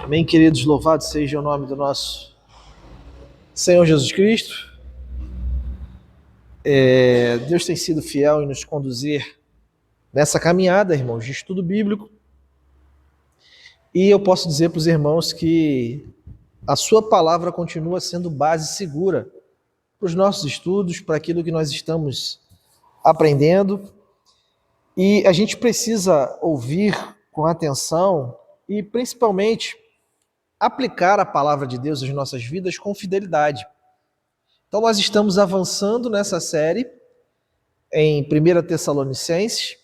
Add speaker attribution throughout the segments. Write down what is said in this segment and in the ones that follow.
Speaker 1: Amém, queridos, louvado seja o nome do nosso Senhor Jesus Cristo. Deus tem sido fiel em nos conduzir nessa caminhada, irmãos, de estudo bíblico. E eu posso dizer para os irmãos que a sua palavra continua sendo base segura para os nossos estudos, para aquilo que nós estamos aprendendo. E a gente precisa ouvir com atenção e, principalmente, aplicar a palavra de Deus às nossas vidas com fidelidade. Então nós estamos avançando nessa série em 1 Tessalonicenses.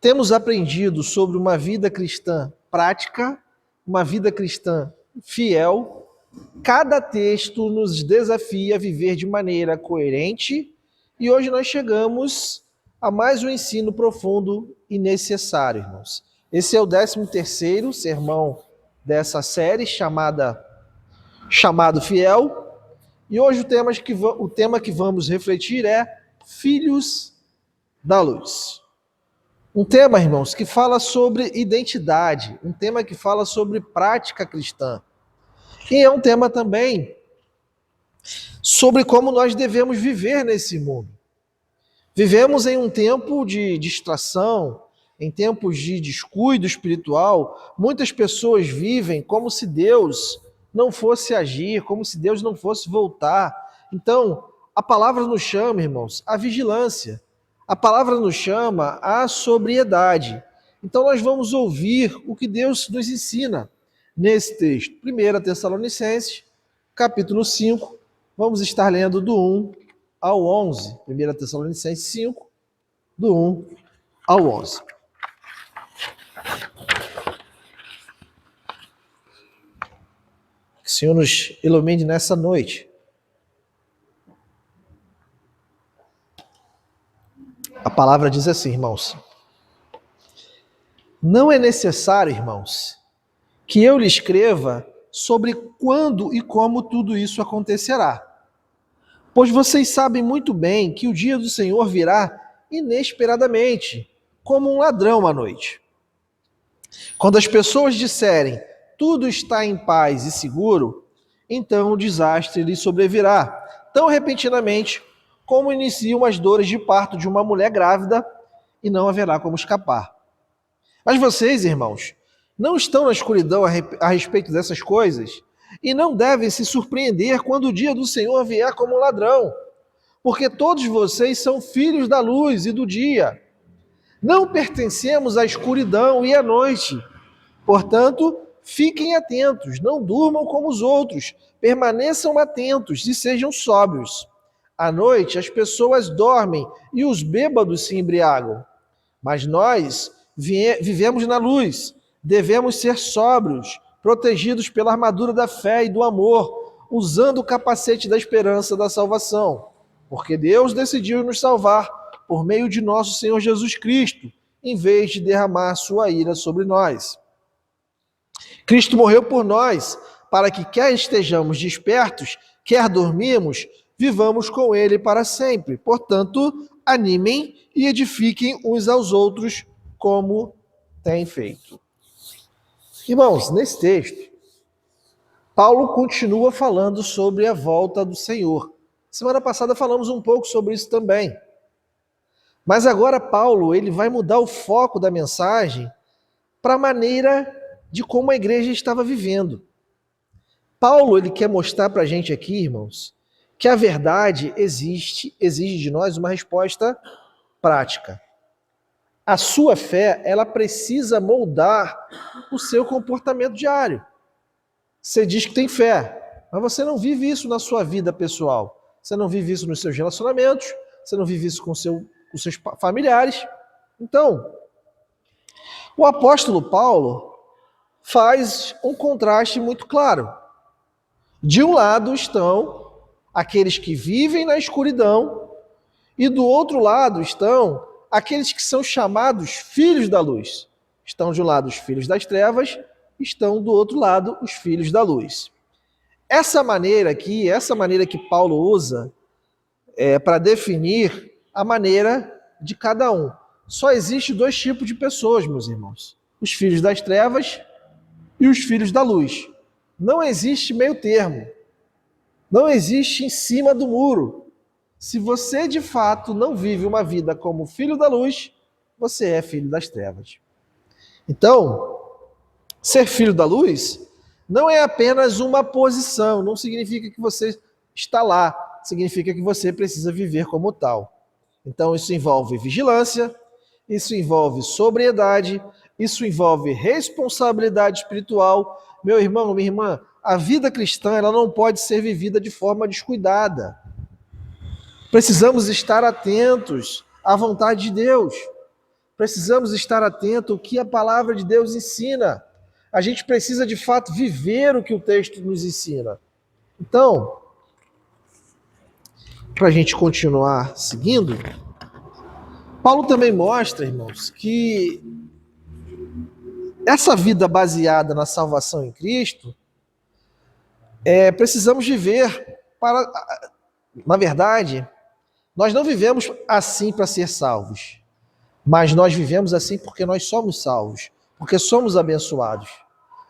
Speaker 1: Temos aprendido sobre uma vida cristã prática, uma vida cristã fiel. Cada texto nos desafia a viver de maneira coerente e hoje nós chegamos a mais um ensino profundo e necessário, irmãos. Esse é o 13º sermão dessa série chamado Fiel. E hoje o tema que vamos refletir é Filhos da Luz. Um tema, irmãos, que fala sobre identidade, um tema que fala sobre prática cristã. E é um tema também sobre como nós devemos viver nesse mundo. Vivemos em um tempo de distração, em tempos de descuido espiritual. Muitas pessoas vivem como se Deus não fosse agir, como se Deus não fosse voltar. Então, a palavra nos chama, irmãos, à vigilância. A palavra nos chama à sobriedade. Então, nós vamos ouvir o que Deus nos ensina nesse texto. 1 Tessalonicenses, capítulo 5, vamos estar lendo do 1 ao 11. 1 Tessalonicenses 5, do 1 ao 11. Que o Senhor nos ilumine nessa noite. A palavra diz assim, irmãos: não é necessário, irmãos, que eu lhe escreva sobre quando e como tudo isso acontecerá, pois vocês sabem muito bem que o dia do Senhor virá inesperadamente, como um ladrão à noite. Quando as pessoas disserem tudo está em paz e seguro, então o desastre lhe sobrevirá tão repentinamente como iniciam as dores de parto de uma mulher grávida, e não haverá como escapar. Mas vocês, irmãos, não estão na escuridão a respeito dessas coisas e não devem se surpreender quando o dia do Senhor vier como um ladrão, porque todos vocês são filhos da luz e do dia. Não pertencemos à escuridão e à noite. Portanto, fiquem atentos, não durmam como os outros, permaneçam atentos e sejam sóbrios. À noite as pessoas dormem e os bêbados se embriagam. Mas nós vivemos na luz, devemos ser sóbrios, protegidos pela armadura da fé e do amor, usando o capacete da esperança da salvação. Porque Deus decidiu nos salvar por meio de nosso Senhor Jesus Cristo, em vez de derramar sua ira sobre nós. Cristo morreu por nós, para que quer estejamos despertos, quer dormirmos, vivamos com Ele para sempre. Portanto, animem e edifiquem uns aos outros como têm feito. Irmãos, nesse texto, Paulo continua falando sobre a volta do Senhor. Semana passada falamos um pouco sobre isso também. Mas agora Paulo ele vai mudar o foco da mensagem para a maneira de como a igreja estava vivendo. Paulo ele quer mostrar para a gente aqui, irmãos, que a verdade exige de nós uma resposta prática. A sua fé, ela precisa moldar o seu comportamento diário. Você diz que tem fé, mas você não vive isso na sua vida pessoal. Você não vive isso nos seus relacionamentos, você não vive isso com seus familiares. Então, o apóstolo Paulo faz um contraste muito claro. De um lado estão aqueles que vivem na escuridão e do outro lado estão aqueles que são chamados filhos da luz. Estão de um lado os filhos das trevas, estão do outro lado os filhos da luz. Essa maneira que Paulo usa para definir a maneira de cada um. Só existe dois tipos de pessoas, meus irmãos. Os filhos das trevas e os filhos da luz. Não existe meio termo. Não existe em cima do muro. Se você de fato não vive uma vida como filho da luz, você é filho das trevas. Então, ser filho da luz não é apenas uma posição, não significa que você está lá, significa que você precisa viver como tal. Então, isso envolve vigilância, isso envolve sobriedade, isso envolve responsabilidade espiritual. Meu irmão, minha irmã, a vida cristã ela não pode ser vivida de forma descuidada. Precisamos estar atentos à vontade de Deus. Precisamos estar atentos ao que a palavra de Deus ensina. A gente precisa, de fato, viver o que o texto nos ensina. Então, para a gente continuar seguindo, Paulo também mostra, irmãos, que essa vida baseada na salvação em Cristo, precisamos viver para... Na verdade, nós não vivemos assim para ser salvos, mas nós vivemos assim porque nós somos salvos, porque somos abençoados.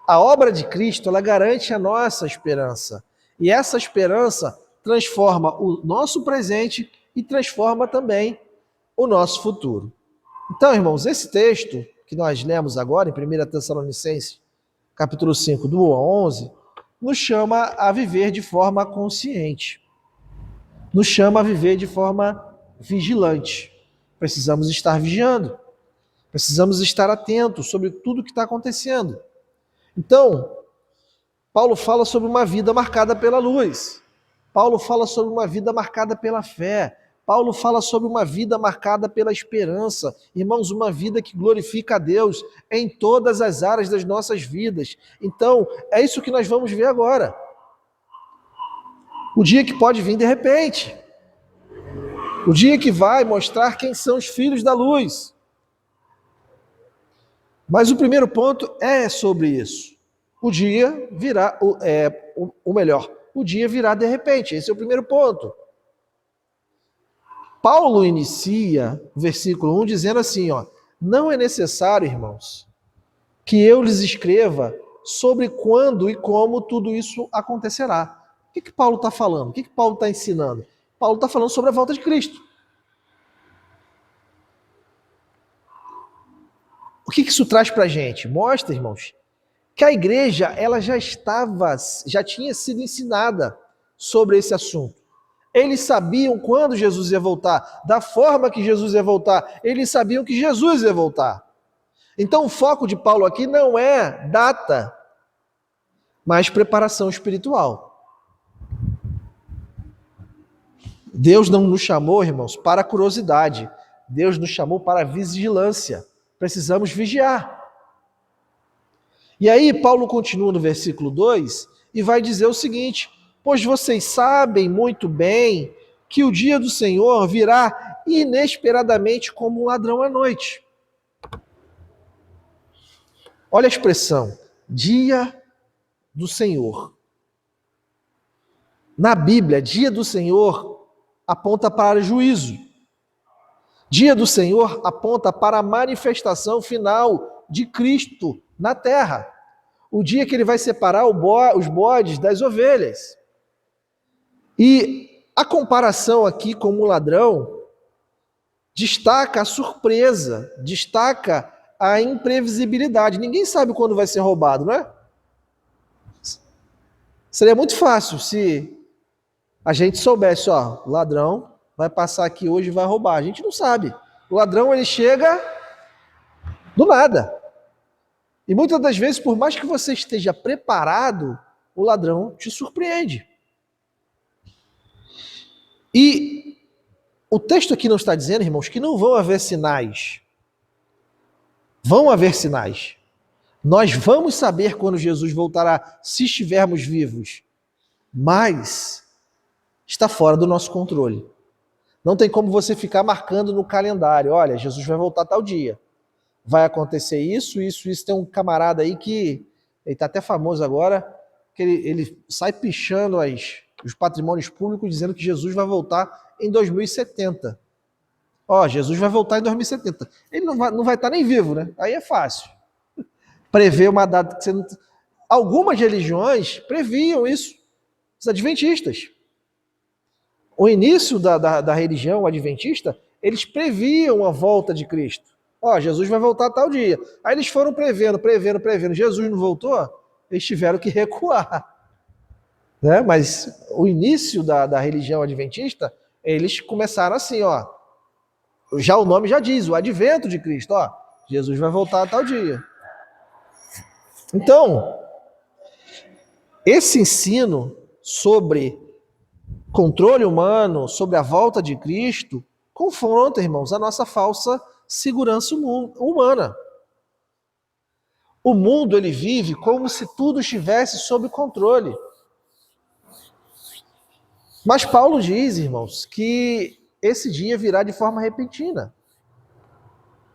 Speaker 1: A obra de Cristo, ela garante a nossa esperança, e essa esperança transforma o nosso presente e transforma também o nosso futuro. Então, irmãos, esse texto que nós lemos agora, em 1 Tessalonicenses, capítulo 5, do 1 ao 11, nos chama a viver de forma consciente, nos chama a viver de forma vigilante. Precisamos estar vigiando, precisamos estar atentos sobre tudo que está acontecendo. Então, Paulo fala sobre uma vida marcada pela luz, Paulo fala sobre uma vida marcada pela fé, Paulo fala sobre uma vida marcada pela esperança. Irmãos, uma vida que glorifica a Deus em todas as áreas das nossas vidas. Então, é isso que nós vamos ver agora. O dia que pode vir de repente. O dia que vai mostrar quem são os filhos da luz. Mas o primeiro ponto é sobre isso. O dia virá, o dia virá de repente. Esse é o primeiro ponto. Paulo inicia o versículo 1 dizendo assim, não é necessário, irmãos, que eu lhes escreva sobre quando e como tudo isso acontecerá. O que Paulo está falando? O que Paulo está ensinando? Paulo está falando sobre a volta de Cristo. O que isso traz para a gente? Mostra, irmãos, que a igreja ela já tinha sido ensinada sobre esse assunto. Eles sabiam quando Jesus ia voltar, da forma que Jesus ia voltar. Eles sabiam que Jesus ia voltar. Então o foco de Paulo aqui não é data, mas preparação espiritual. Deus não nos chamou, irmãos, para curiosidade. Deus nos chamou para vigilância. Precisamos vigiar. E aí Paulo continua no versículo 2 e vai dizer o seguinte: pois vocês sabem muito bem que o dia do Senhor virá inesperadamente como um ladrão à noite. Olha a expressão, dia do Senhor. Na Bíblia, dia do Senhor aponta para juízo. Dia do Senhor aponta para a manifestação final de Cristo na terra. O dia que ele vai separar os bodes das ovelhas. E a comparação aqui com o ladrão destaca a surpresa, destaca a imprevisibilidade. Ninguém sabe quando vai ser roubado, não é? Seria muito fácil se a gente soubesse, o ladrão vai passar aqui hoje e vai roubar. A gente não sabe. O ladrão, ele chega do nada. E muitas das vezes, por mais que você esteja preparado, o ladrão te surpreende. E o texto aqui não está dizendo, irmãos, que não vão haver sinais. Vão haver sinais. Nós vamos saber quando Jesus voltará, se estivermos vivos. Mas está fora do nosso controle. Não tem como você ficar marcando no calendário. Olha, Jesus vai voltar tal dia. Vai acontecer isso. Tem um camarada aí que, ele está até famoso agora, que ele sai pichando os patrimônios públicos dizendo que Jesus vai voltar em 2070. Jesus vai voltar em 2070. Ele não vai estar nem vivo, né? Aí é fácil. Prever uma data que você não... Algumas religiões previam isso, os adventistas. O início da religião adventista, eles previam a volta de Cristo. Ó, Jesus vai voltar tal dia. Aí eles foram prevendo. Jesus não voltou? Eles tiveram que recuar. Né? Mas o início da religião adventista, eles começaram assim, ó. Já o nome já diz, o advento de Cristo. Ó, Jesus vai voltar tal dia. Então, esse ensino sobre controle humano, sobre a volta de Cristo, confronta, irmãos, a nossa falsa segurança humana. O mundo, ele vive como se tudo estivesse sob controle. Mas Paulo diz, irmãos, que esse dia virá de forma repentina.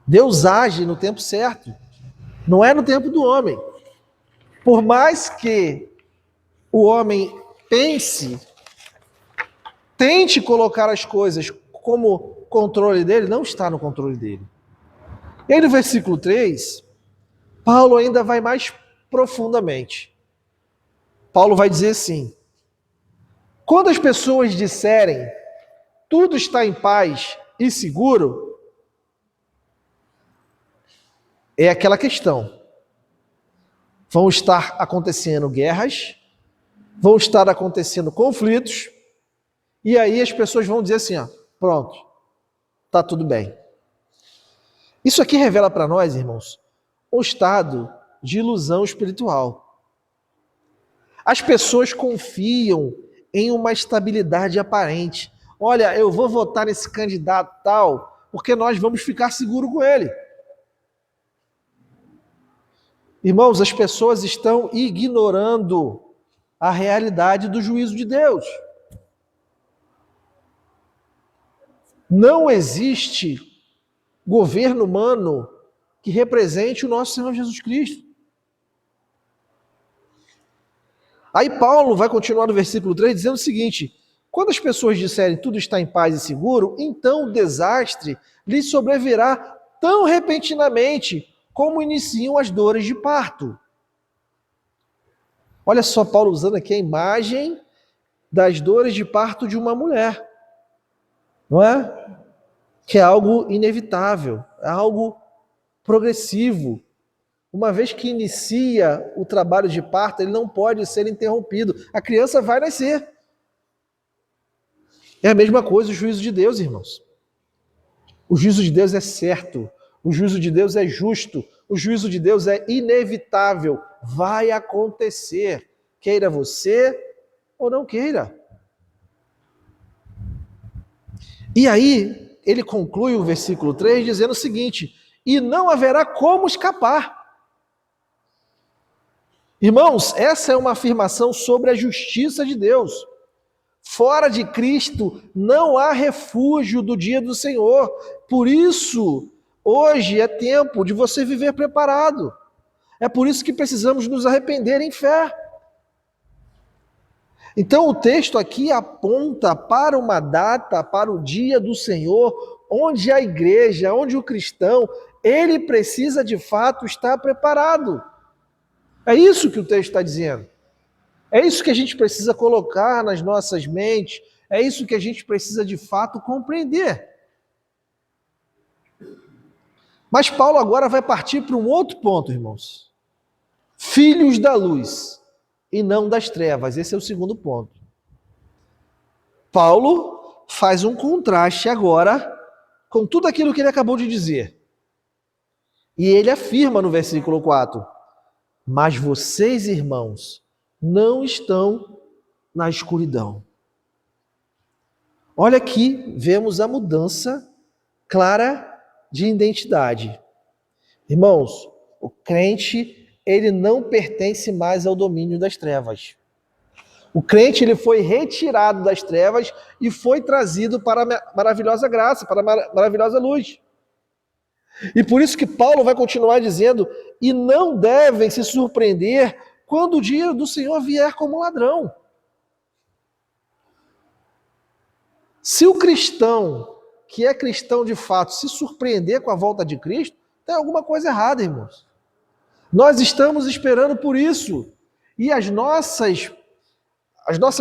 Speaker 1: Deus age no tempo certo, não é no tempo do homem. Por mais que o homem tente colocar as coisas como controle dele, não está no controle dele. E aí no versículo 3, Paulo ainda vai mais profundamente. Paulo vai dizer assim: quando as pessoas disserem tudo está em paz e seguro, é aquela questão. Vão estar acontecendo guerras, vão estar acontecendo conflitos, e aí as pessoas vão dizer assim, ó, pronto, tá tudo bem. Isso aqui revela para nós, irmãos, um estado de ilusão espiritual. As pessoas confiam em uma estabilidade aparente. Olha, eu vou votar nesse candidato tal, porque nós vamos ficar seguros com ele. Irmãos, as pessoas estão ignorando a realidade do juízo de Deus. Não existe governo humano que represente o nosso Senhor Jesus Cristo. Aí Paulo vai continuar no versículo 3 dizendo o seguinte: quando as pessoas disserem tudo está em paz e seguro, então o desastre lhes sobrevirá tão repentinamente como iniciam as dores de parto. Olha só Paulo usando aqui a imagem das dores de parto de uma mulher. Não é? Que é algo inevitável, é algo progressivo. Uma vez que inicia o trabalho de parto, ele não pode ser interrompido. A criança vai nascer. É a mesma coisa o juízo de Deus, irmãos. O juízo de Deus é certo, o juízo de Deus é justo, o juízo de Deus é inevitável. Vai acontecer, queira você ou não queira. E aí, ele conclui o versículo 3 dizendo o seguinte: e não haverá como escapar. Irmãos, essa é uma afirmação sobre a justiça de Deus. Fora de Cristo não há refúgio do dia do Senhor. Por isso, hoje é tempo de você viver preparado. É por isso que precisamos nos arrepender em fé. Então o texto aqui aponta para uma data, para o dia do Senhor, onde a igreja, onde o cristão, ele precisa de fato estar preparado. É isso que o texto está dizendo. É isso que a gente precisa colocar nas nossas mentes, é isso que a gente precisa de fato compreender. Mas Paulo agora vai partir para um outro ponto, irmãos. Filhos da luz e não das trevas. Esse é o segundo ponto. Paulo faz um contraste agora com tudo aquilo que ele acabou de dizer. E ele afirma no versículo 4: mas vocês, irmãos, não estão na escuridão. Olha aqui, vemos a mudança clara de identidade. Irmãos, o crente, ele não pertence mais ao domínio das trevas. O crente, ele foi retirado das trevas e foi trazido para a maravilhosa graça, para a maravilhosa luz. E por isso que Paulo vai continuar dizendo: e não devem se surpreender quando o dia do Senhor vier como ladrão. Se o cristão, que é cristão de fato, se surpreender com a volta de Cristo, tem alguma coisa errada, irmãos. Nós estamos esperando por isso. E as nossas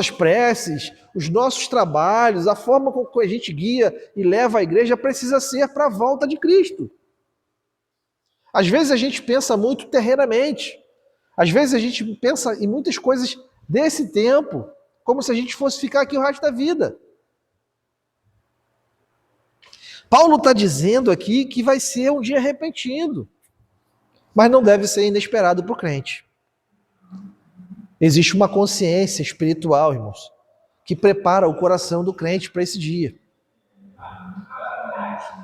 Speaker 1: preces, os nossos trabalhos, a forma com que a gente guia e leva a igreja precisa ser para a volta de Cristo. Às vezes a gente pensa muito terrenamente. Às vezes a gente pensa em muitas coisas desse tempo, como se a gente fosse ficar aqui o resto da vida. Paulo está dizendo aqui que vai ser um dia repentino, mas não deve ser inesperado para o crente. Existe uma consciência espiritual, irmãos, que prepara o coração do crente para esse dia.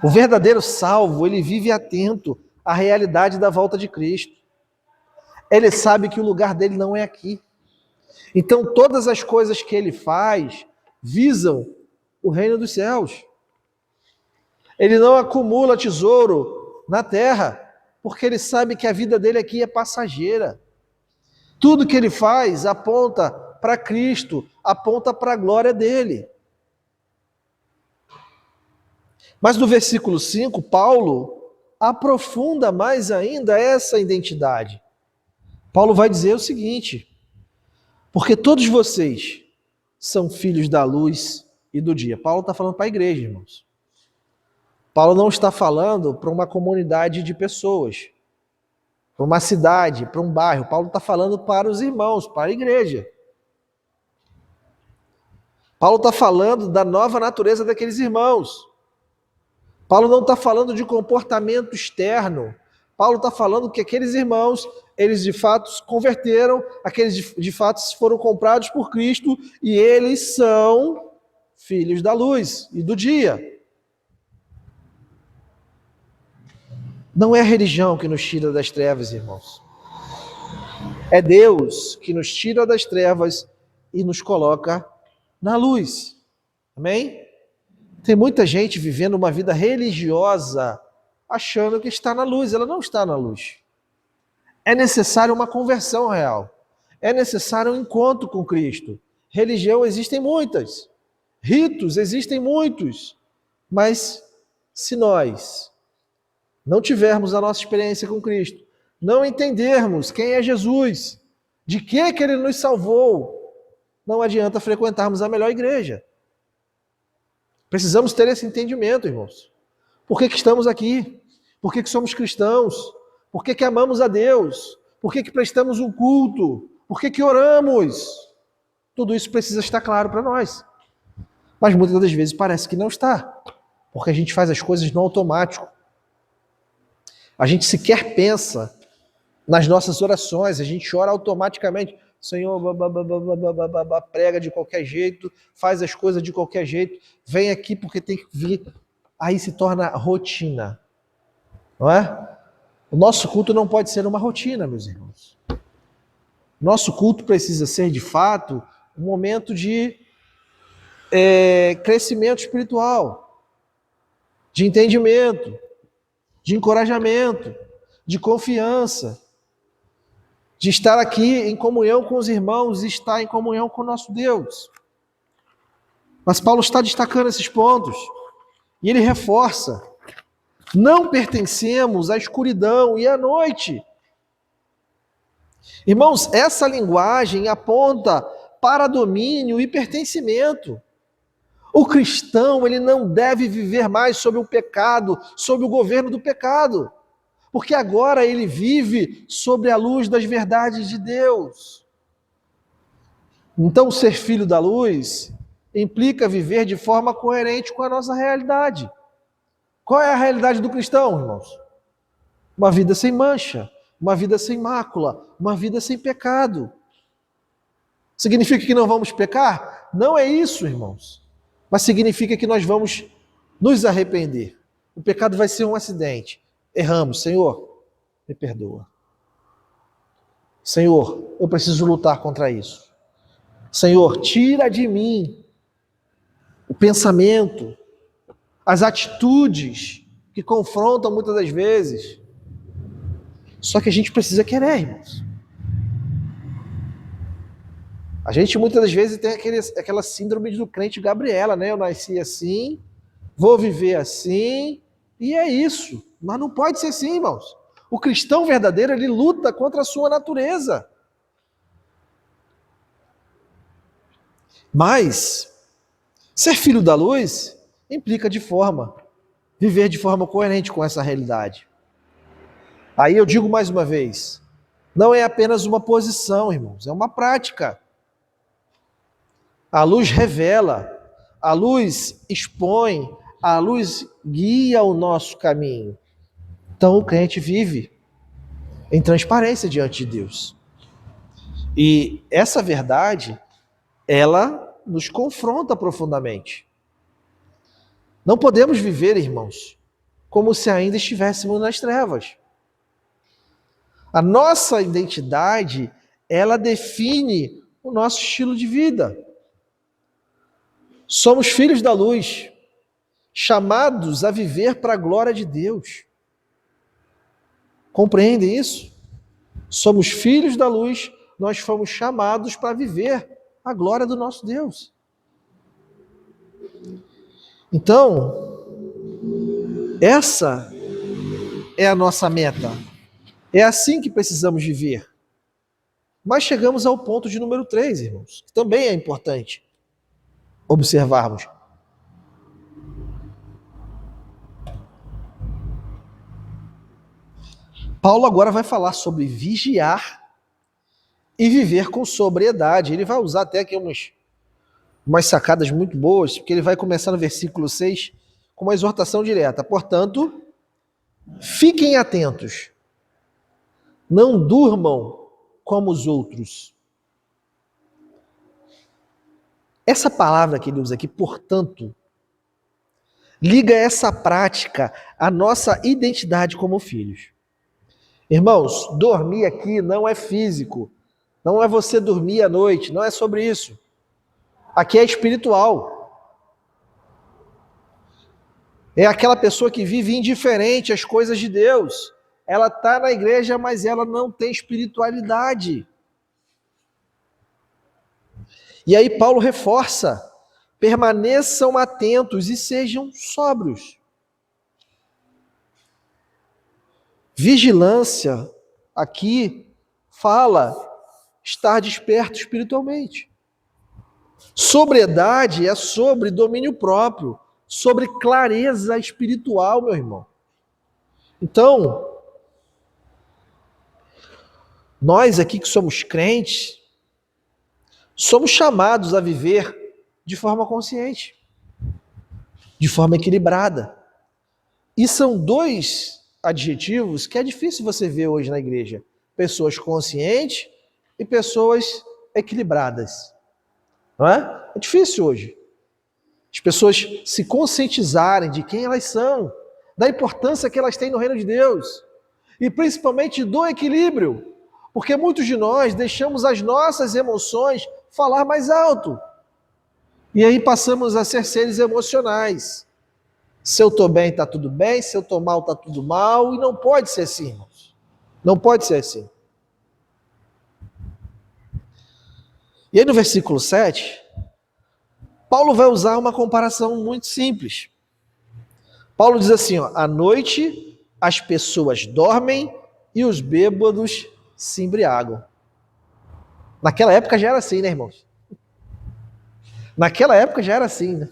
Speaker 1: O verdadeiro salvo, ele vive atento à realidade da volta de Cristo. Ele sabe que o lugar dele não é aqui. Então, todas as coisas que ele faz visam o reino dos céus. Ele não acumula tesouro na terra, porque ele sabe que a vida dele aqui é passageira. Tudo que ele faz aponta para Cristo, aponta para a glória dele. Mas no versículo 5, Paulo aprofunda mais ainda essa identidade. Paulo vai dizer o seguinte: porque todos vocês são filhos da luz e do dia. Paulo está falando para a igreja, irmãos. Paulo não está falando para uma comunidade de pessoas, para uma cidade, para um bairro. Paulo está falando para os irmãos, para a igreja. Paulo está falando da nova natureza daqueles irmãos. Paulo não está falando de comportamento externo. Paulo está falando que aqueles irmãos, eles de fato se converteram, aqueles de fato foram comprados por Cristo e eles são filhos da luz e do dia. Não é a religião que nos tira das trevas, irmãos. É Deus que nos tira das trevas e nos coloca na luz. Amém? Tem muita gente vivendo uma vida religiosa achando que está na luz. Ela não está na luz. É necessário uma conversão real. É necessário um encontro com Cristo. Religião existem muitas. Ritos existem muitos. Mas se nós não tivermos a nossa experiência com Cristo, não entendermos quem é Jesus, de que Ele nos salvou, não adianta frequentarmos a melhor igreja. Precisamos ter esse entendimento, irmãos. Por que estamos aqui? Por que somos cristãos? Por que amamos a Deus? Por que prestamos um culto? Por que oramos? Tudo isso precisa estar claro para nós. Mas muitas das vezes parece que não está, porque a gente faz as coisas no automático. A gente sequer pensa nas nossas orações, a gente ora automaticamente. Senhor, prega de qualquer jeito, faz as coisas de qualquer jeito, vem aqui porque tem que vir. Aí se torna rotina, não é? O nosso culto não pode ser uma rotina, meus irmãos. Nosso culto precisa ser, de fato, um momento de crescimento espiritual, de entendimento, de encorajamento, de confiança, de estar aqui em comunhão com os irmãos e estar em comunhão com o nosso Deus. Mas Paulo está destacando esses pontos e ele reforça: não pertencemos à escuridão e à noite. Irmãos, essa linguagem aponta para domínio e pertencimento. O cristão, ele não deve viver mais sob o pecado, sob o governo do pecado, porque agora ele vive sobre a luz das verdades de Deus. Então, ser filho da luz implica viver de forma coerente com a nossa realidade. Qual é a realidade do cristão, irmãos? Uma vida sem mancha, uma vida sem mácula, uma vida sem pecado. Significa que não vamos pecar? Não é isso, irmãos. Mas significa que nós vamos nos arrepender. O pecado vai ser um acidente. Erramos, Senhor, me perdoa. Senhor, eu preciso lutar contra isso. Senhor, tira de mim o pensamento, as atitudes que confrontam muitas das vezes. Só que a gente precisa querer, irmãos. A gente muitas das vezes tem aquela síndrome do crente Gabriela, né? Eu nasci assim, vou viver assim, e é isso. Mas não pode ser assim, irmãos. O cristão verdadeiro, ele luta contra a sua natureza. Mas ser filho da luz implica viver de forma coerente com essa realidade. Aí eu digo mais uma vez, não é apenas uma posição, irmãos, é uma prática. A luz revela, a luz expõe, a luz guia o nosso caminho. Então o crente vive em transparência diante de Deus. E essa verdade, ela nos confronta profundamente. Não podemos viver, irmãos, como se ainda estivéssemos nas trevas. A nossa identidade, ela define o nosso estilo de vida. Somos filhos da luz, chamados a viver para a glória de Deus. Compreendem isso? Somos filhos da luz, nós fomos chamados para viver a glória do nosso Deus. Então, essa é a nossa meta. É assim que precisamos viver. Mas chegamos ao ponto de número 3, irmãos, que também é importante observarmos. Paulo agora vai falar sobre vigiar e viver com sobriedade. Ele vai usar até aqui umas sacadas muito boas, porque ele vai começar no versículo 6 com uma exortação direta. Portanto, fiquem atentos, não durmam como os outros. Essa palavra que ele usa aqui, portanto, liga essa prática à nossa identidade como filhos. Irmãos, dormir aqui não é físico, não é você dormir à noite, não é sobre isso. Aqui é espiritual. É aquela pessoa que vive indiferente às coisas de Deus. Ela está na igreja, mas ela não tem espiritualidade. E aí Paulo reforça: permaneçam atentos e sejam sóbrios. Vigilância, aqui, fala estar desperto espiritualmente. Sobriedade é sobre domínio próprio, sobre clareza espiritual, meu irmão. Então, nós aqui que somos crentes, somos chamados a viver de forma consciente, de forma equilibrada. E são dois adjetivos que é difícil você ver hoje na igreja: pessoas conscientes e pessoas equilibradas. Não é? É difícil hoje. As pessoas se conscientizarem de quem elas são, da importância que elas têm no reino de Deus e principalmente do equilíbrio, porque muitos de nós deixamos as nossas emoções falar mais alto e aí passamos a ser seres emocionais. Se eu estou bem, está tudo bem. Se eu estou mal, está tudo mal. E não pode ser assim, irmãos. Não pode ser assim. E aí no versículo 7, Paulo vai usar uma comparação muito simples. Paulo diz assim, ó: à noite as pessoas dormem e os bêbados se embriagam. Naquela época já era assim, né, irmãos? Naquela época já era assim, né?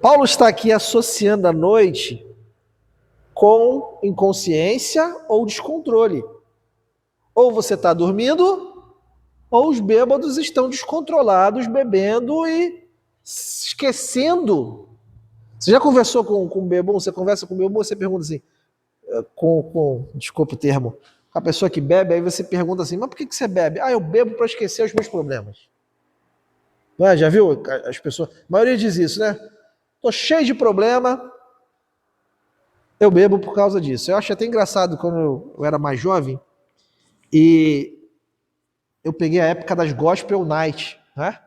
Speaker 1: Paulo está aqui associando a noite com inconsciência ou descontrole. Ou você está dormindo, ou os bêbados estão descontrolados, bebendo e esquecendo. Você já conversou com um bebum? Você conversa com um bebum, você pergunta assim, desculpa o termo, a pessoa que bebe, aí você pergunta assim: mas por que você bebe? Ah, eu bebo para esquecer os meus problemas. Não é? Já viu as pessoas? A maioria diz isso, né? Estou cheio de problema, eu bebo por causa disso. Eu acho até engraçado quando eu era mais jovem e eu peguei a época das Gospel Night, né?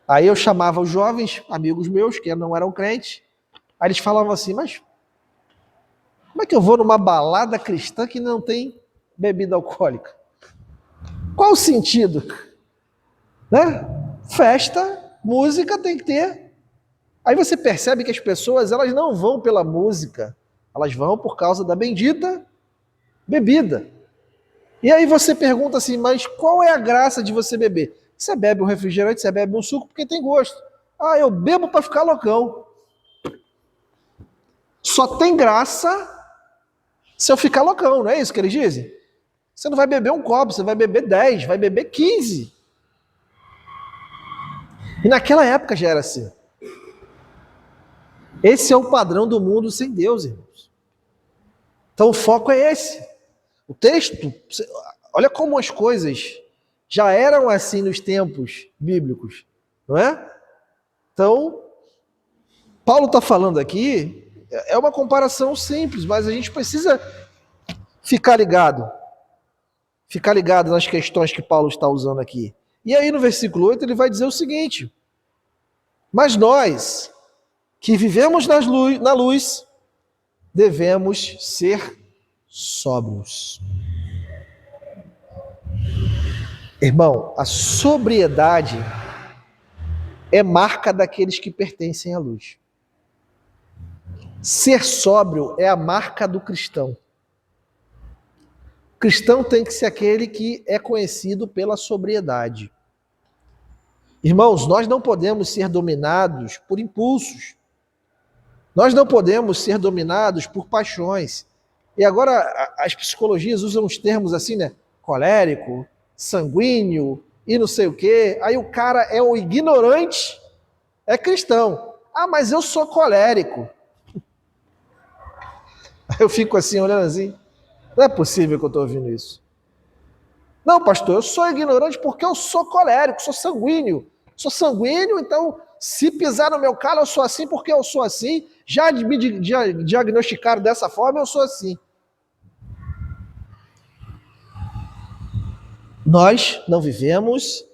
Speaker 1: Aí eu chamava os jovens, amigos meus, que não eram crentes, aí eles falavam assim: mas como é que eu vou numa balada cristã que não tem bebida alcoólica? Qual o sentido? Né? Festa, música tem que ter. Aí você percebe que as pessoas, elas não vão pela música, elas vão por causa da bendita bebida. E aí você pergunta assim: mas qual é a graça de você beber? Você bebe um refrigerante, você bebe um suco porque tem gosto. Ah, eu bebo para ficar loucão. Só tem graça se eu ficar loucão, não é isso que eles dizem? Você não vai beber um copo, você vai beber 10, vai beber 15. E naquela época já era assim. Esse é o padrão do mundo sem Deus, irmãos. Então o foco é esse. O texto, olha como as coisas já eram assim nos tempos bíblicos, não é? Então, Paulo está falando aqui, é uma comparação simples, mas a gente precisa ficar ligado nas questões que Paulo está usando aqui. E aí no versículo 8 ele vai dizer o seguinte: mas nós, que vivemos na luz, devemos ser sóbrios. Irmão, a sobriedade é marca daqueles que pertencem à luz. Ser sóbrio é a marca do cristão. O cristão tem que ser aquele que é conhecido pela sobriedade. Irmãos, nós não podemos ser dominados por impulsos. Nós não podemos ser dominados por paixões. E agora as psicologias usam uns termos assim, né? Colérico, sanguíneo e não sei o quê. Aí o cara é um ignorante, é cristão. Ah, mas eu sou colérico. Aí eu fico assim, olhando assim. Não é possível que eu estou ouvindo isso. Não, pastor, eu sou ignorante porque eu sou colérico, sou sanguíneo. Sou sanguíneo, então se pisar no meu calo eu sou assim porque eu sou assim. Já me diagnosticaram dessa forma, eu sou assim. Nós não vivemos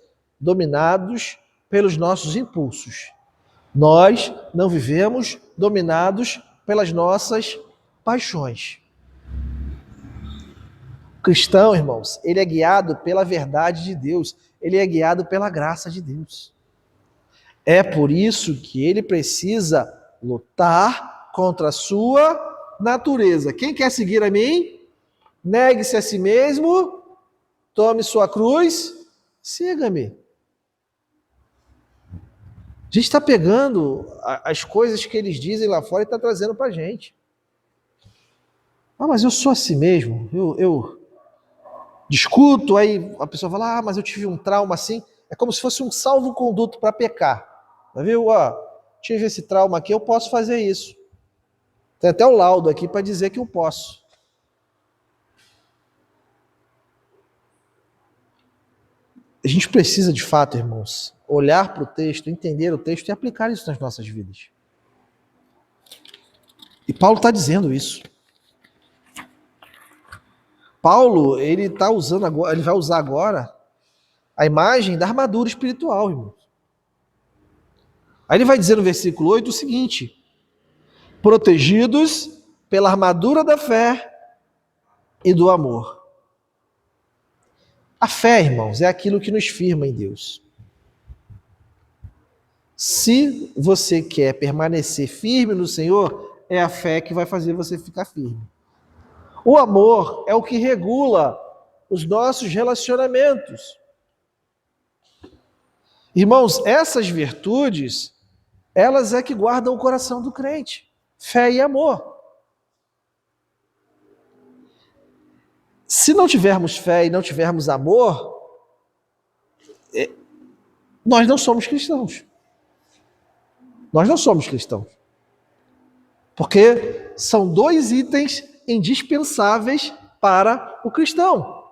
Speaker 1: dominados pelos nossos impulsos. Nós não vivemos dominados pelas nossas paixões. O cristão, irmãos, ele é guiado pela verdade de Deus, ele é guiado pela graça de Deus. É por isso que ele precisa lutar contra a sua natureza. Quem quer seguir a mim, negue-se a si mesmo, tome sua cruz, siga-me. A gente está pegando as coisas que eles dizem lá fora e está trazendo para a gente. Ah, mas eu sou assim mesmo, eu discuto, aí a pessoa fala, ah, mas eu tive um trauma assim. É como se fosse um salvo-conduto para pecar. Viu? Tive esse trauma aqui, eu posso fazer isso. Tem até o laudo aqui para dizer que eu posso. A gente precisa, de fato, irmãos, olhar para o texto, entender o texto e aplicar isso nas nossas vidas. E Paulo está dizendo isso. Paulo, ele vai usar agora a imagem da armadura espiritual, irmãos. Aí ele vai dizer no versículo 8 o seguinte: protegidos pela armadura da fé e do amor. A fé, irmãos, é aquilo que nos firma em Deus. Se você quer permanecer firme no Senhor, é a fé que vai fazer você ficar firme. O amor é o que regula os nossos relacionamentos. Irmãos, essas virtudes, elas é que guardam o coração do crente. Fé e amor. Se não tivermos fé e não tivermos amor, nós não somos cristãos. Nós não somos cristãos. Porque são dois itens indispensáveis para o cristão.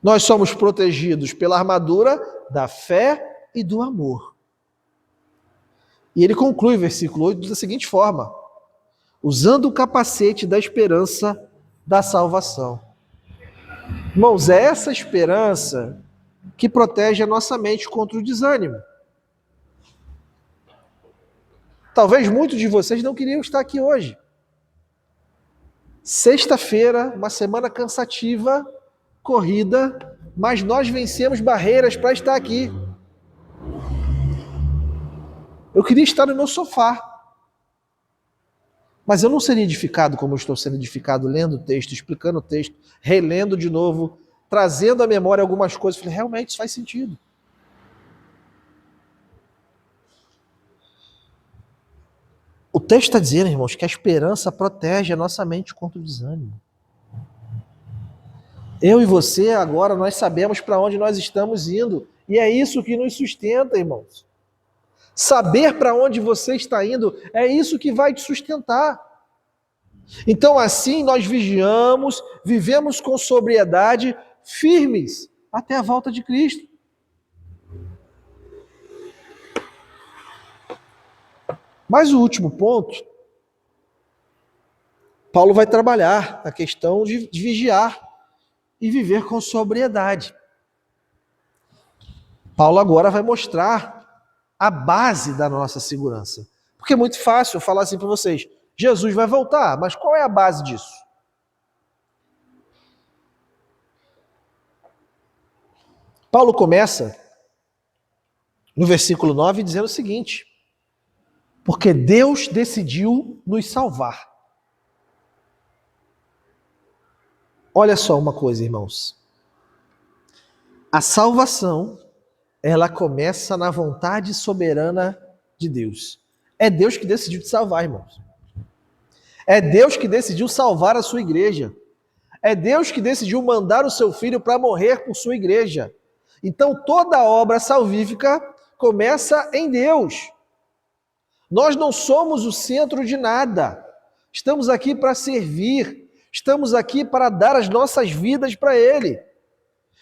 Speaker 1: Nós somos protegidos pela armadura da fé e do amor. E ele conclui o versículo 8 da seguinte forma: usando o capacete da esperança da salvação. Irmãos, é essa esperança que protege a nossa mente contra o desânimo. Talvez muitos de vocês não queriam estar aqui hoje. Sexta-feira, uma semana cansativa, corrida, mas nós vencemos barreiras para estar aqui. Eu queria estar no meu sofá, mas eu não seria edificado como eu estou sendo edificado, lendo o texto, explicando o texto, relendo de novo trazendo à memória algumas coisas. Falei, realmente isso faz sentido. O texto está dizendo, irmãos, que a esperança protege a nossa mente contra o desânimo. Eu e você, agora, nós sabemos para onde nós estamos indo. E é isso que nos sustenta, irmãos. Saber para onde você está indo é isso que vai te sustentar. Então, assim, nós vigiamos, vivemos com sobriedade, firmes, até a volta de Cristo. Mas o último ponto, Paulo vai trabalhar a questão de vigiar e viver com sobriedade. Paulo agora vai mostrar a base da nossa segurança. Porque é muito fácil eu falar assim para vocês, Jesus vai voltar, mas qual é a base disso? Paulo começa no versículo 9 dizendo o seguinte: porque Deus decidiu nos salvar. Olha só uma coisa, irmãos. A salvação, ela começa na vontade soberana de Deus. É Deus que decidiu te salvar, irmãos. É Deus que decidiu salvar a sua igreja. É Deus que decidiu mandar o seu filho para morrer por sua igreja. Então toda obra salvífica começa em Deus. Nós não somos o centro de nada. Estamos aqui para servir. Estamos aqui para dar as nossas vidas para Ele.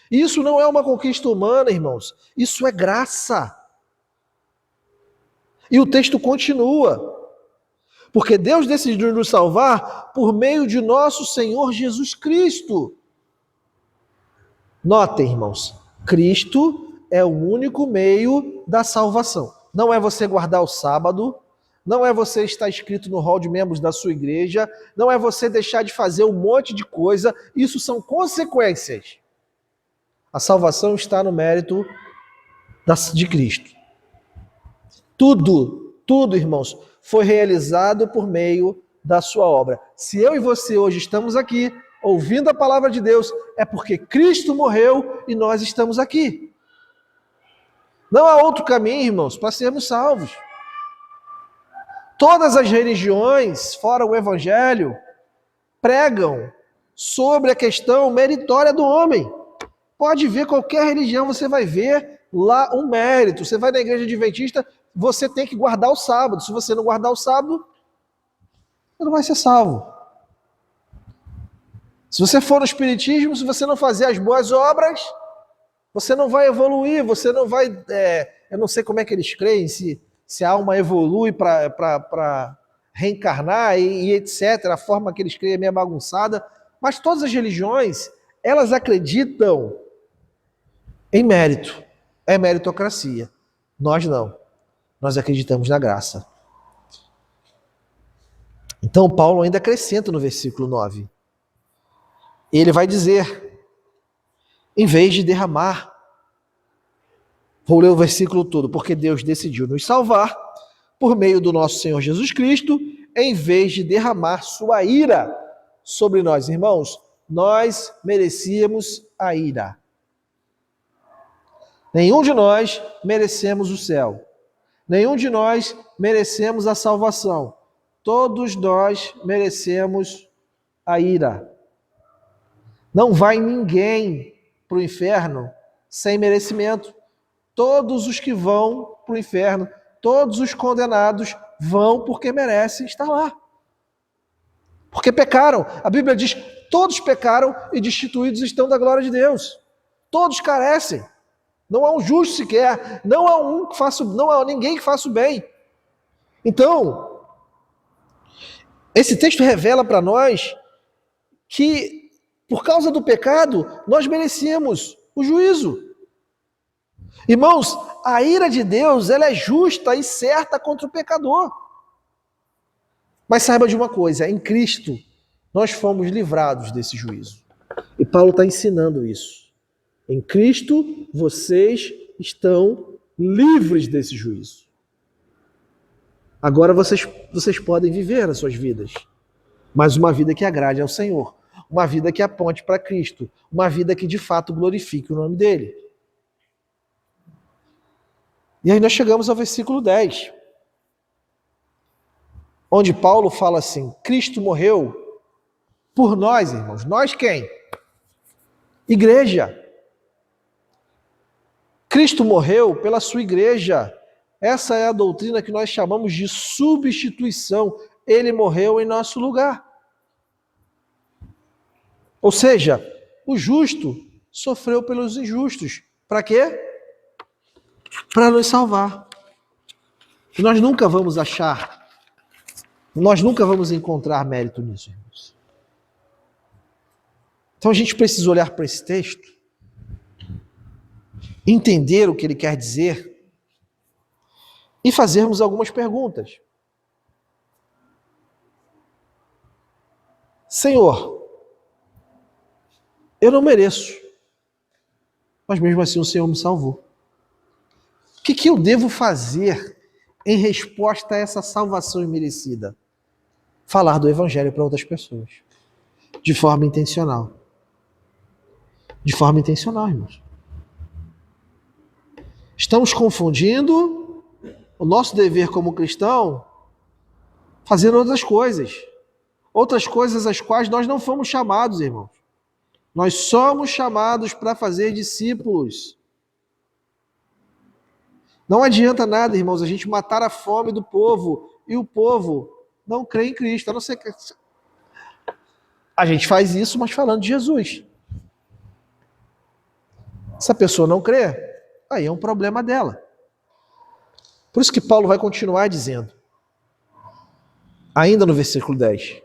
Speaker 1: Isso não é uma conquista humana, irmãos. Isso é graça. E o texto continua. Porque Deus decidiu nos salvar por meio de nosso Senhor Jesus Cristo. Notem, irmãos, Cristo é o único meio da salvação. Não é você guardar o sábado, não é você estar inscrito no hall de membros da sua igreja, não é você deixar de fazer um monte de coisa, isso são consequências. A salvação está no mérito de Cristo. Tudo, irmãos, foi realizado por meio da sua obra. Se eu e você hoje estamos aqui, ouvindo a palavra de Deus, é porque Cristo morreu e nós estamos aqui. Não há outro caminho, irmãos, para sermos salvos. Todas as religiões, fora o Evangelho, pregam sobre a questão meritória do homem. Pode ver qualquer religião, você vai ver lá um mérito. Você vai na igreja adventista, você tem que guardar o sábado. Se você não guardar o sábado, você não vai ser salvo. Se você for no espiritismo, se você não fazer as boas obras, você não vai evoluir, você não vai... eu não sei como é que eles creem, se a alma evolui para reencarnar e etc. A forma que eles creem é meio bagunçada. Mas todas as religiões, elas acreditam em mérito. É meritocracia. Nós não. Nós acreditamos na graça. Então Paulo ainda acrescenta no versículo 9. Ele vai dizer, em vez de derramar, vou ler o versículo todo, porque Deus decidiu nos salvar por meio do nosso Senhor Jesus Cristo, em vez de derramar sua ira sobre nós. Irmãos, nós merecíamos a ira. Nenhum de nós merecemos o céu. Nenhum de nós merecemos a salvação. Todos nós merecemos a ira. Não vai ninguém para o inferno sem merecimento. Todos os que vão para o inferno, todos os condenados vão porque merecem estar lá. Porque pecaram. A Bíblia diz, todos pecaram e destituídos estão da glória de Deus. Todos carecem. Não há um justo sequer, não há ninguém que faça o bem. Então, esse texto revela para nós que, por causa do pecado, nós merecemos o juízo. Irmãos, a ira de Deus, ela é justa e certa contra o pecador. Mas saiba de uma coisa, em Cristo, nós fomos livrados desse juízo. E Paulo está ensinando isso. Em Cristo, vocês estão livres desse juízo. Agora vocês podem viver as suas vidas, mas uma vida que agrade ao Senhor. uma vida que aponte para Cristo, uma vida que de fato glorifique o nome dele. E aí nós chegamos ao versículo 10, onde Paulo fala assim: Cristo morreu por nós, irmãos. Nós quem? Igreja. Cristo morreu pela sua igreja. Essa é a doutrina que nós chamamos de substituição. Ele morreu em nosso lugar. Ou seja, o justo sofreu pelos injustos. Para quê? Para nos salvar. E nós nunca vamos encontrar mérito nisso, irmãos. Então a gente precisa olhar para esse texto, entender o que ele quer dizer e fazermos algumas perguntas. Senhor, eu não mereço, mas mesmo assim o Senhor me salvou. O que eu devo fazer em resposta a essa salvação imerecida? Falar do Evangelho para outras pessoas. De forma intencional. De forma intencional, irmãos. Estamos confundindo o nosso dever como cristão fazendo outras coisas. Outras coisas às quais nós não fomos chamados, irmãos. Nós somos chamados para fazer discípulos. Não adianta nada, irmãos, a gente matar a fome do povo e o povo não crê em Cristo. A não ser que a gente faz isso, mas falando de Jesus. Se a pessoa não crê, aí é um problema dela. Por isso que Paulo vai continuar dizendo, ainda no versículo 10,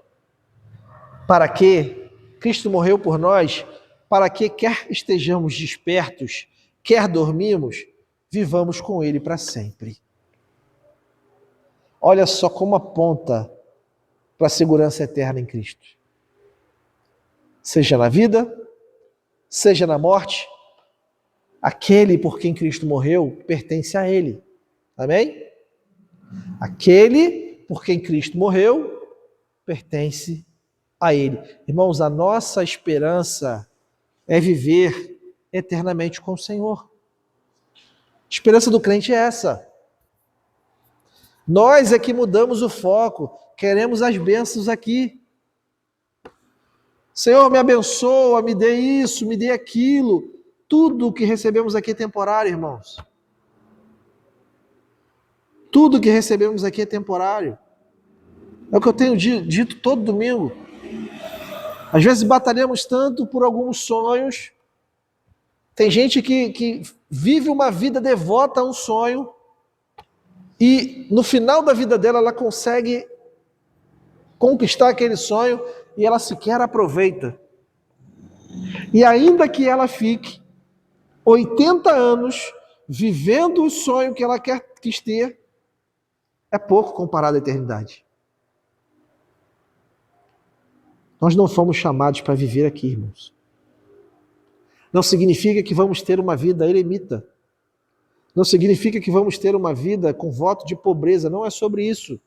Speaker 1: para que Cristo morreu por nós, para que quer estejamos despertos, quer dormimos, vivamos com Ele para sempre. Olha só como aponta para a segurança eterna em Cristo. Seja na vida, seja na morte, aquele por quem Cristo morreu pertence a Ele. Amém? Aquele por quem Cristo morreu pertence a Ele. Irmãos, a nossa esperança é viver eternamente com o Senhor. A esperança do crente é essa. Nós é que mudamos o foco, queremos as bênçãos aqui. Senhor, me abençoa, me dê isso, me dê aquilo. Tudo o que recebemos aqui é temporário, irmãos. Tudo o que recebemos aqui é temporário. É o que eu tenho dito todo domingo. Às vezes batalhamos tanto por alguns sonhos. Tem gente que vive uma vida devota a um sonho e no final da vida dela ela consegue conquistar aquele sonho e ela sequer aproveita. E ainda que ela fique 80 anos vivendo o sonho que ela quis ter, é pouco comparado à eternidade. Nós não fomos chamados para viver aqui, irmãos. Não significa que vamos ter uma vida eremita. Não significa que vamos ter uma vida com voto de pobreza. Não é sobre isso.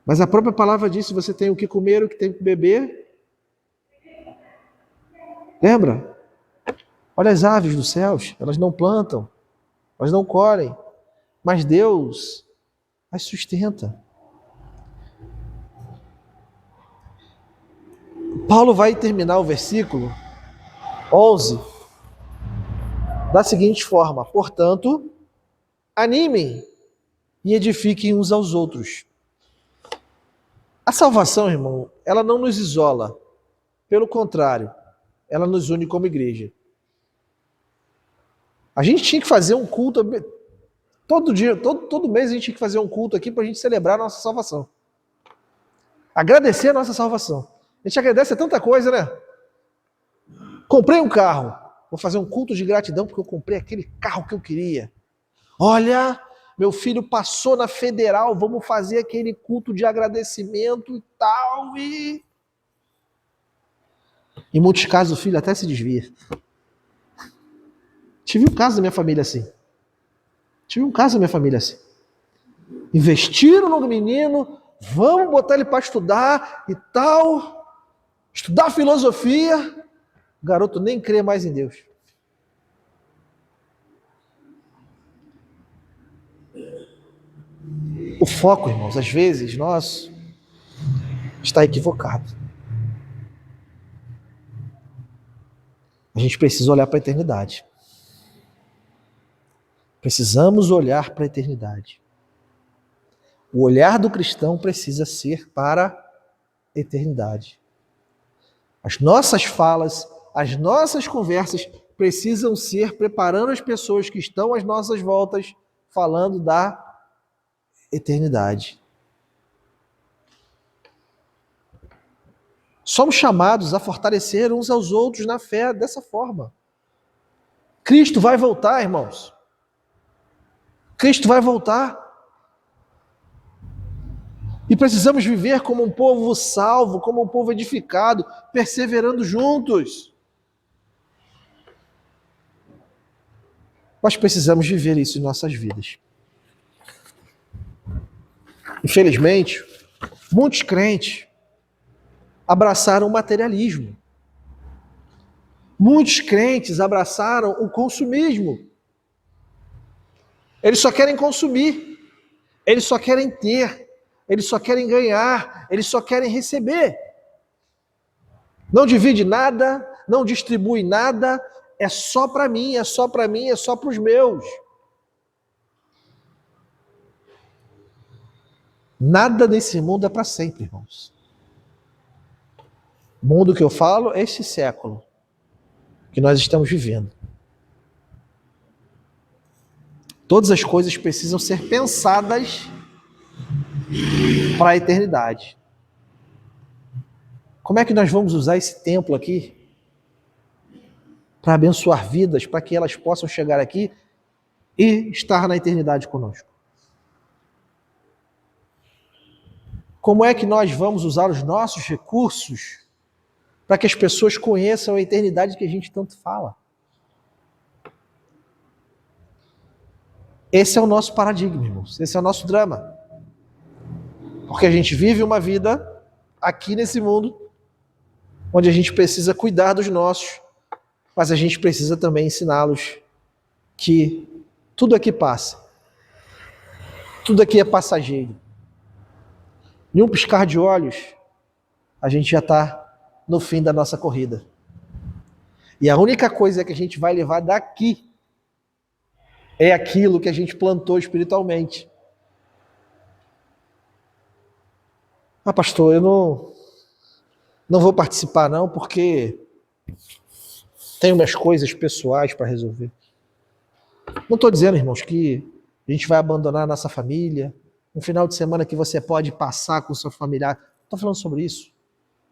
Speaker 1: Mas a própria palavra diz: você tem o que comer, o que tem que beber. Lembra? Olha as aves dos céus. Elas não plantam, elas não colhem. Mas Deus as sustenta. Paulo vai terminar o versículo 11 da seguinte forma: portanto, animem e edifiquem uns aos outros. A salvação, irmão, ela não nos isola. Pelo contrário, ela nos une como igreja. A gente tinha que fazer um culto, todo dia, todo mês a gente tinha que fazer um culto aqui para a gente celebrar a nossa salvação. Agradecer a nossa salvação. A gente agradece a tanta coisa, né? Comprei um carro. Vou fazer um culto de gratidão porque eu comprei aquele carro que eu queria. Olha, meu filho passou na federal, vamos fazer aquele culto de agradecimento e tal. E em muitos casos o filho até se desvia. Tive um caso da minha família assim. Investiram no menino, Vamos botar ele para estudar e tal, estudar filosofia. O garoto nem crê mais em Deus. O foco, irmãos, às vezes, nosso, está equivocado. A gente precisa olhar para a eternidade. Precisamos olhar para a eternidade. O olhar do cristão precisa ser para a eternidade. As nossas falas, as nossas conversas precisam ser preparando as pessoas que estão às nossas voltas, falando da eternidade. Somos chamados a fortalecer uns aos outros na fé dessa forma. Cristo vai voltar, irmãos. Cristo vai voltar. E precisamos viver como um povo salvo, como um povo edificado, perseverando juntos. Nós precisamos viver isso em nossas vidas. Infelizmente, muitos crentes abraçaram o materialismo. Muitos crentes abraçaram o consumismo. Eles só querem consumir. Eles só querem ter. Eles só querem ganhar. Eles só querem receber. Não divide nada, não distribui nada. É só para mim, é só para mim, é só para os meus. Nada nesse mundo é para sempre, irmãos. O mundo que eu falo é este século que nós estamos vivendo. Todas as coisas precisam ser pensadas para a eternidade. Como é que nós vamos usar esse templo aqui para abençoar vidas, para que elas possam chegar aqui e estar na eternidade conosco? Como é que nós vamos usar os nossos recursos para que as pessoas conheçam a eternidade que a gente tanto fala? Esse é o nosso paradigma, irmãos. Esse é o nosso drama. Porque a gente vive uma vida aqui nesse mundo onde a gente precisa cuidar dos nossos, mas a gente precisa também ensiná-los que tudo aqui passa. Tudo aqui é passageiro. Em um piscar de olhos, a gente já está no fim da nossa corrida. E a única coisa que a gente vai levar daqui é aquilo que a gente plantou espiritualmente. Ah, pastor, eu não vou participar não, porque tenho minhas coisas pessoais para resolver. Não estou dizendo, irmãos, que a gente vai abandonar a nossa família, um final de semana que você pode passar com o seu familiar. Não estou falando sobre isso.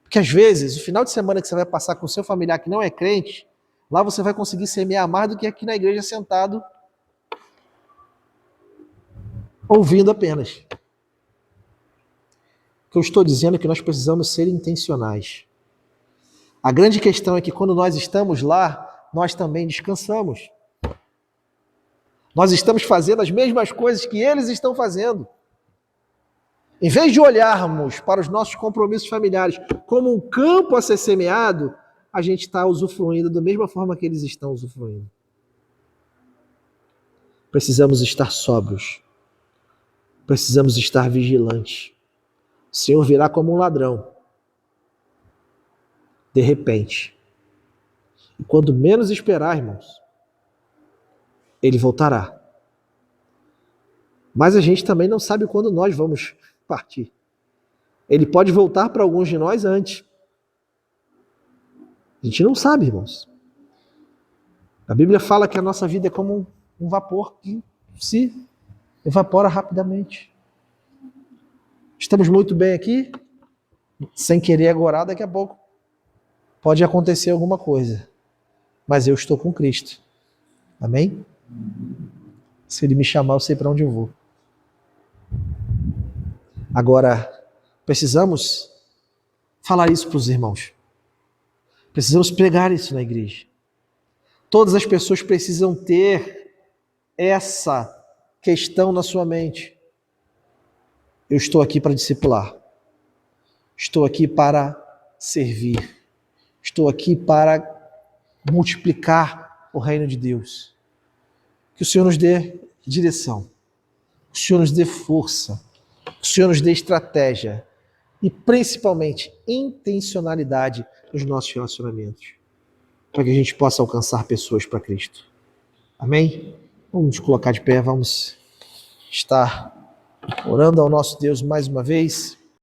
Speaker 1: Porque às vezes, o final de semana que você vai passar com o seu familiar que não é crente, lá você vai conseguir semear mais do que aqui na igreja sentado, ouvindo apenas. O que eu estou dizendo é que nós precisamos ser intencionais. A grande questão é que quando nós estamos lá, nós também descansamos. Nós estamos fazendo as mesmas coisas que eles estão fazendo. Em vez de olharmos para os nossos compromissos familiares como um campo a ser semeado, a gente está usufruindo da mesma forma que eles estão usufruindo. Precisamos estar sóbrios. Precisamos estar vigilantes. O Senhor virá como um ladrão. De repente. E quando menos esperar, irmãos, Ele voltará. Mas a gente também não sabe quando nós vamos partir. Ele pode voltar para alguns de nós antes. A gente não sabe, irmãos. A Bíblia fala que a nossa vida é como um vapor que se evapora rapidamente. Estamos muito bem aqui, sem querer agora, daqui a pouco pode acontecer alguma coisa. Mas eu estou com Cristo. Amém? Se Ele me chamar, eu sei para onde eu vou. Agora, precisamos falar isso para os irmãos. Precisamos pregar isso na igreja. Todas as pessoas precisam ter essa questão na sua mente. Eu estou aqui para discipular. Estou aqui para servir. Estou aqui para multiplicar o reino de Deus. Que o Senhor nos dê direção. Que o Senhor nos dê força. Que o Senhor nos dê estratégia. E principalmente intencionalidade nos nossos relacionamentos. Para que a gente possa alcançar pessoas para Cristo. Amém? Vamos nos colocar de pé, vamos estar orando ao nosso Deus mais uma vez.